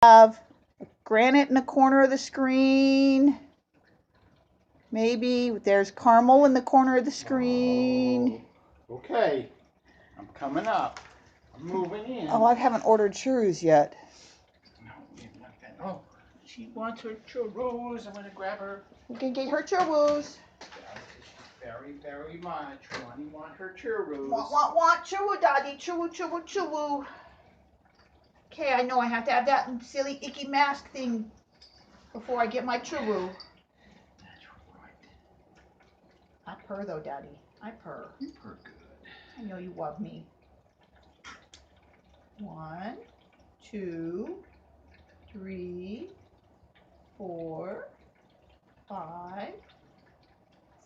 have granite in the corner of the screen. Maybe there's caramel in the corner of the screen. Oh, okay, I'm coming up. I'm moving in. Oh, I haven't ordered churros yet. No, not that. Oh, she wants her churros. I'm gonna grab her. You can get her churros. Very, very much want her churros. Want, churro, daddy, churro. Okay, I know I have to have that silly icky mask thing before I get my churro. That's right. I purr though, daddy. I purr. You purr good. I know you love me. 1, 2, 3, 4, 5,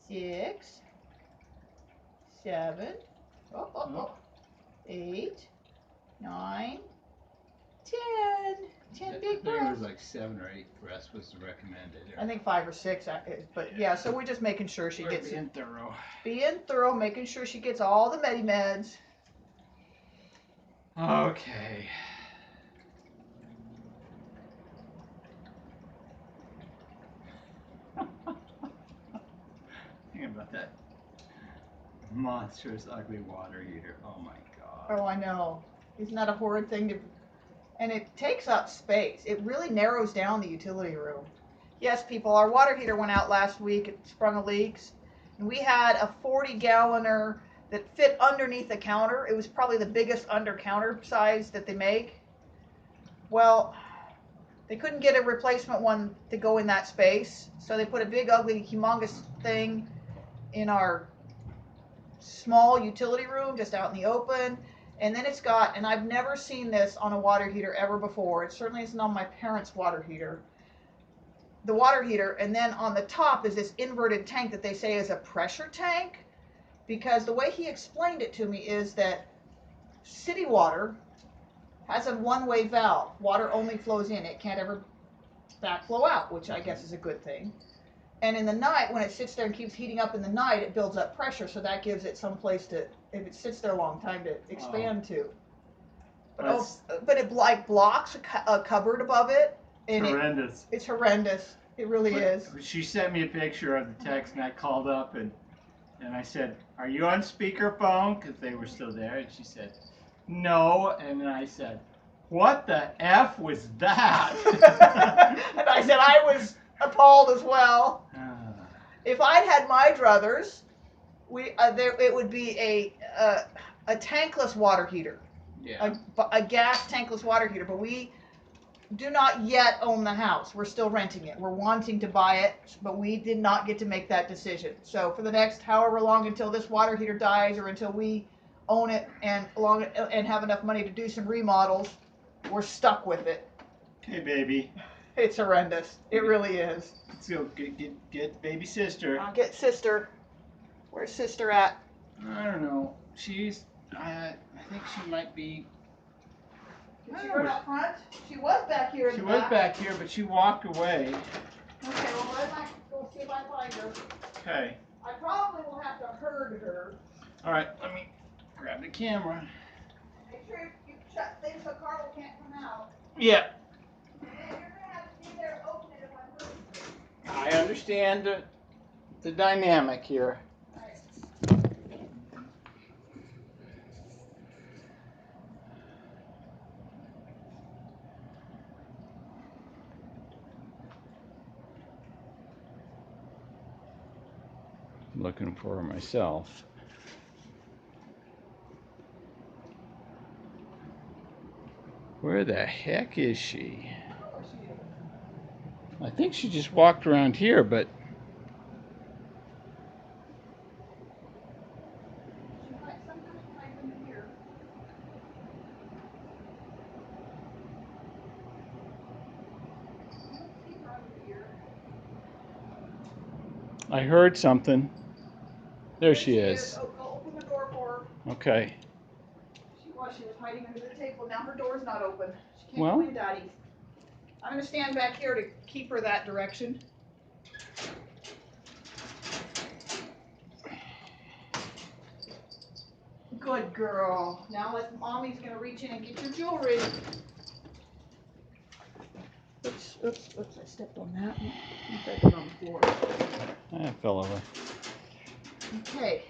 6, 7, 8, 9, 10. 10 big I think it breaths. was like 7 or 8 breaths was recommended. I think 5 or 6, but yeah, so we're just making sure she gets being thorough. Being thorough, making sure she gets all the meds. Okay. Think about that monstrous, ugly water heater. Oh my god. Oh, I know. Isn't that a horrid thing to? And it takes up space. It really narrows down the utility room. Yes, people, our water heater went out last week. It sprung a leak, and we had a 40-galloner that fit underneath the counter. It was probably the biggest under counter size that they make. Well, they couldn't get a replacement one to go in that space, so they put a big, ugly, humongous thing in our small utility room just out in the open. And then it's got, and I've never seen this on a water heater ever before. It certainly isn't on my parents' water heater. The water heater, and then on the top is this inverted tank that they say is a pressure tank, because the way he explained it to me is that city water has a one-way valve. Water only flows in. It can't ever backflow out, which I guess is a good thing. And in the night, when it sits there and keeps heating up in the night, it builds up pressure, so that gives it some place to, if it sits there a long time, to expand to. But it like blocks a cupboard above it. And horrendous. It's horrendous. It really is. She sent me a picture of the text, and I called up and I said, "Are you on speakerphone?" Because they were still there, and she said, "No." And then I said, "What the F was that?" And I said I was appalled as well. If I'd had my druthers, it would be a tankless water heater. Yeah. A gas tankless water heater, but we do not yet own the house. We're still renting it. We're wanting to buy it, but we did not get to make that decision. So for the next however long until this water heater dies or until we own it and have enough money to do some remodels, we're stuck with it. Okay, baby. It's horrendous. It really is. Let's go get baby sister. I'll get sister. Where's sister at? I don't know. I think she might be. Did she run up front? She was back here in the back. She was back here, but she walked away. Okay, well, I might go see if I find her. Okay. I probably will have to herd her. All right, let me grab the camera. Make sure you shut things so Carl can't come out. Yeah. And then you're going to have to be there to open it if I'm herding her. I understand the dynamic here. Looking for her myself. Where the heck is she? I think she just walked around here, but I heard something. There she is. Oh, go open the door for her. Okay. She was hiding under the table. Now her door's not open. She can't Well, go in, Daddy. I'm going to stand back here to keep her that direction. Good girl. Now Mommy's going to reach in and get your jewelry. Oops, oops, oops, I stepped on that. I put it on the floor. It fell over. Okay.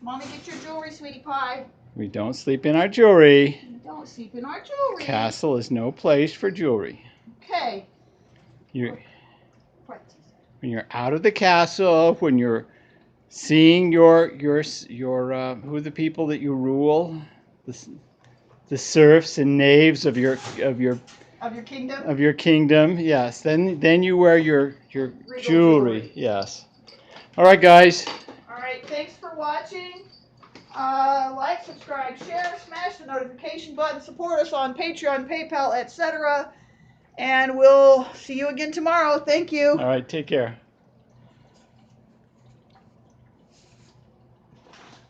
Mommy, get your jewelry, sweetie pie. We don't sleep in our jewelry. Don't sleep in our jewelry. Castle is no place for jewelry. Okay. When you're out of the castle, when you're seeing your who are the people that you rule, the serfs and knaves of your kingdom. Yes. Then you wear your jewelry. Yes. All right, guys. All right. Thanks for watching. Like, subscribe, share, smash the notification button, support us on Patreon, PayPal, etc. And we'll see you again tomorrow. Thank you. All right. Take care.